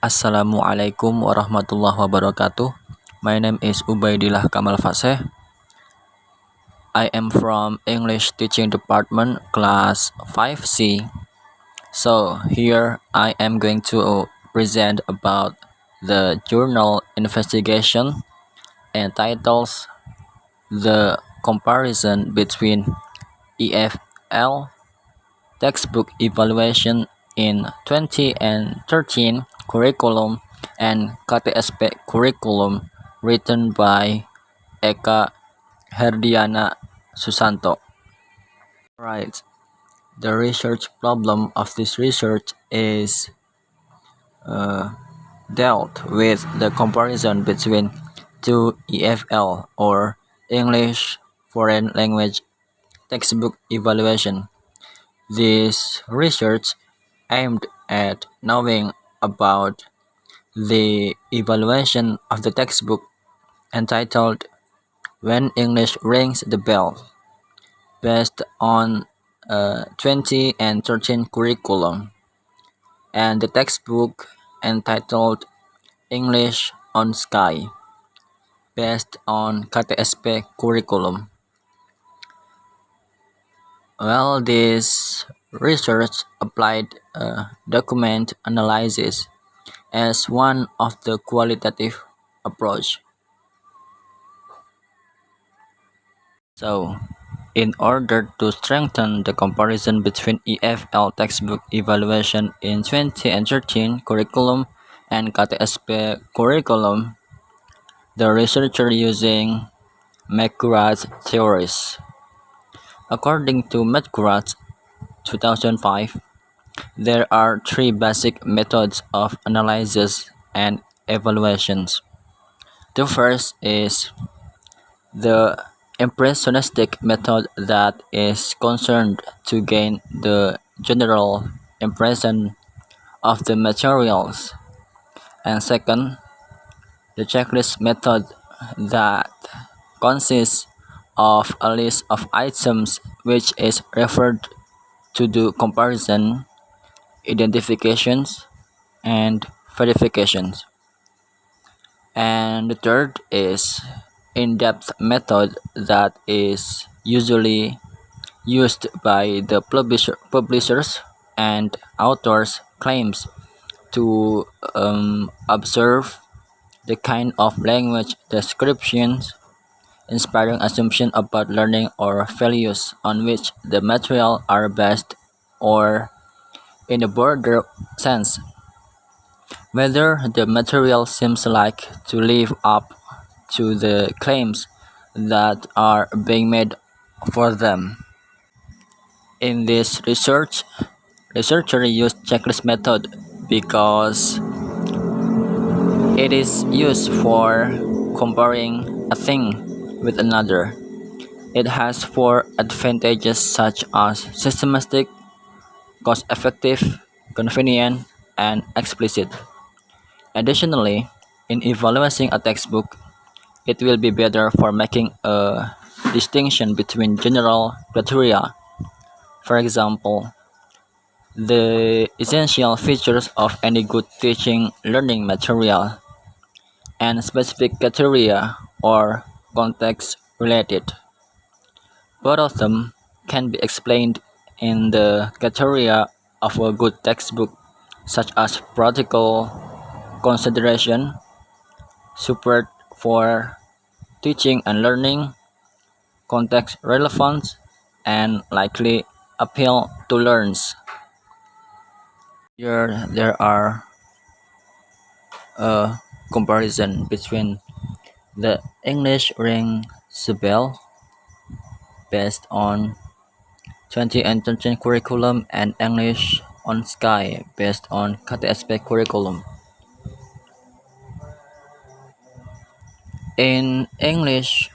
Assalamualaikum warahmatullahi wabarakatuh. My name is Ubaidillah Kamal Faseh. I am from English Teaching Department, class 5C. So here I am going to present about the journal investigation entitled The Comparison Between EFL Textbook Evaluation in 2013 Curriculum and KTSP Curriculum, written by Eka Herdiana Susanto. Right. The research problem of this research is dealt with the comparison between two EFL or English Foreign Language textbook evaluation. This research aimed at knowing about the evaluation of the textbook entitled When English Rings the Bell, based on 2013 curriculum, and the textbook entitled English on Sky, based on KTSP curriculum. Well, this research applied document analysis as one of the qualitative approach. So, in order to strengthen the comparison between EFL textbook evaluation in 2013 curriculum and KTSP curriculum, the researcher using McGrath theories. According to McGrath 2005, there are three basic methods of analysis and evaluations. The first is the impressionistic method that is concerned to gain the general impression of the materials. And second, the checklist method that consists of a list of items which is referred to do comparison, identifications, and verifications. And the third is in-depth method that is usually used by the publishers and authors claims to observe the kind of language descriptions, inspiring assumption about learning or values on which the material are based, or in a broader sense, whether the material seems like to live up to the claims that are being made for them. In this research, researcher used checklist method because it is used for comparing a thing with another. It has four advantages such as systematic, cost-effective, convenient, and explicit. Additionally, in evaluating a textbook, it will be better for making a distinction between general criteria. For example, the essential features of any good teaching learning material, and specific criteria or context related. Both of them can be explained in the criteria of a good textbook, such as practical consideration, support for teaching and learning, context relevance, and likely appeal to learners. Here there are a comparison between the English Rings the Bell, based on 2013 curriculum, and English on Sky, based on KTSP curriculum. In English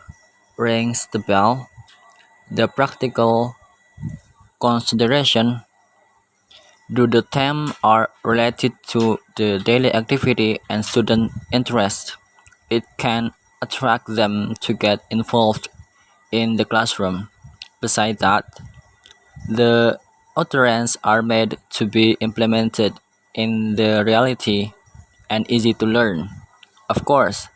Rings the Bell, the practical consideration do the theme are related to the daily activity and student interest. It can attract them to get involved in the classroom. Besides that, the utterances are made to be implemented in the reality and easy to learn. Of course,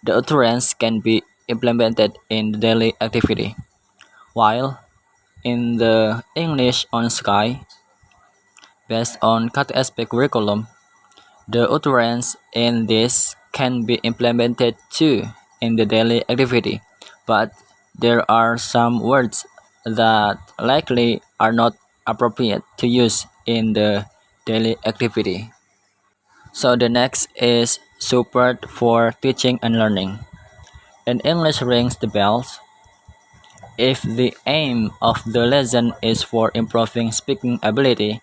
the utterance can be implemented in the daily activity, while in the English on Sky, based on KTSP curriculum, the utterance in this can be implemented too in the daily activity, but there are some words that likely are not appropriate to use in the daily activity. So the next is support for teaching and learning. In English rings the bells. If the aim of the lesson is for improving speaking ability,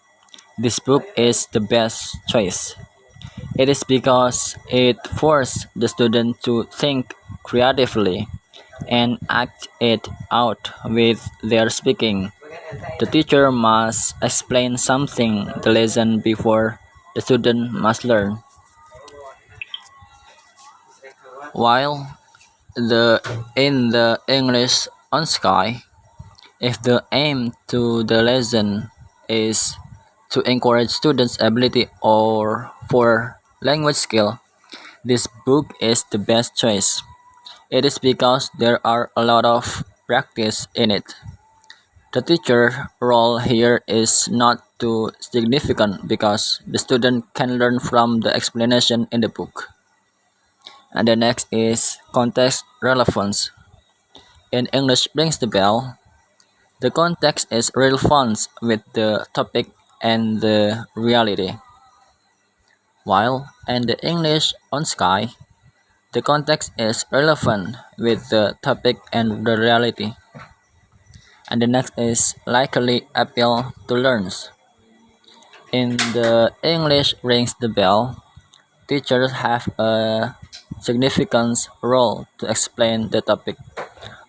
this book is the best choice. It is because it forces the student to think creatively and act it out with their speaking. The teacher must explain something the lesson before the student must learn. While in the English on Sky, if the aim to the lesson is to encourage students' ability or for language skill, this book is the best choice. It is because there are a lot of practice in it. The teacher role here is not too significant because the student can learn from the explanation in the book. And the next is context relevance. In English rings the bell, the context is relevant with the topic and the reality. While in the English on Sky, the context is relevant with the topic and the reality. And the next is likely appeal to learners. In the English rings the bell, teachers have a significant role to explain the topic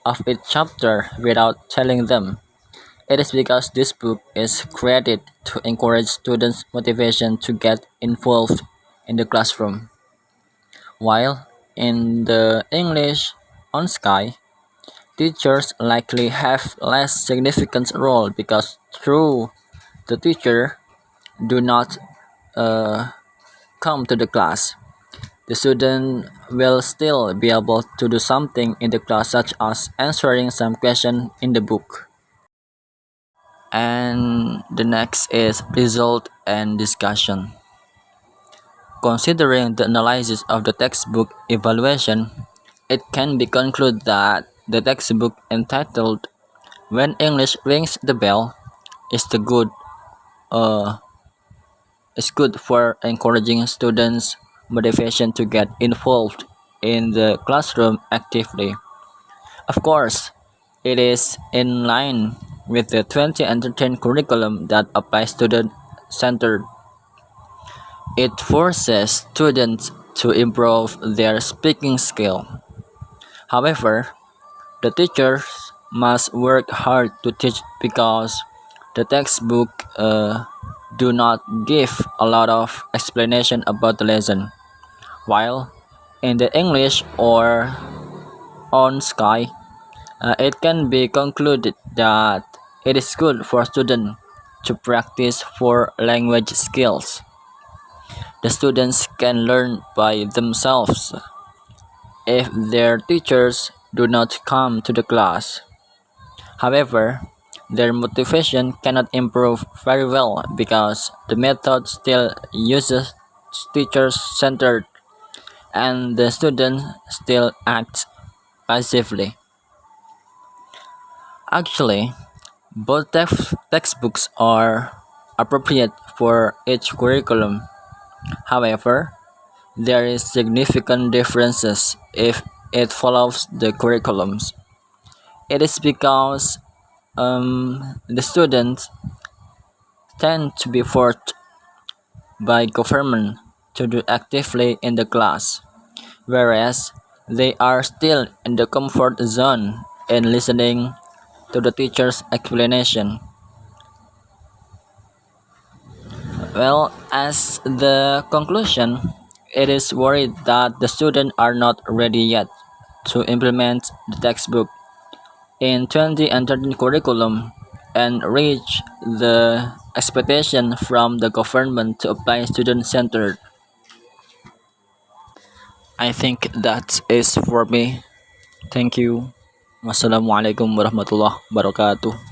of each chapter without telling them. It is because this book is created to encourage students' motivation to get involved in the classroom. While in the English on Sky, teachers likely have less significant role because through the teacher do not come to the class. The student will still be able to do something in the class such as answering some question in the book. And the next is result and discussion. Considering the analysis of the textbook evaluation, it can be concluded that the textbook entitled When English Rings the Bell is the good is good for encouraging students' motivation to get involved in the classroom actively. Of course, it is in line with the 2013 curriculum that applies student-centered. It forces students to improve their speaking skill. However, the teachers must work hard to teach because the textbook do not give a lot of explanation about the lesson. While in the English or on Sky, it can be concluded that it is good for students to practice for language skills. The students can learn by themselves if their teachers do not come to the class. However, their motivation cannot improve very well because the method still uses teacher-centered and the student still acts passively. Actually, both textbooks are appropriate for each curriculum. However, there is significant differences if it follows the curriculums. It is because the students tend to be forced by government to do actively in the class, whereas they are still in the comfort zone in listening to the teacher's explanation. Well, as the conclusion, it is worried that the students are not ready yet to implement the textbook in 2013 curriculum and reach the expectation from the government to apply student-centered. I think that is for me. Thank you. Wassalamualaikum warahmatullahi wabarakatuh.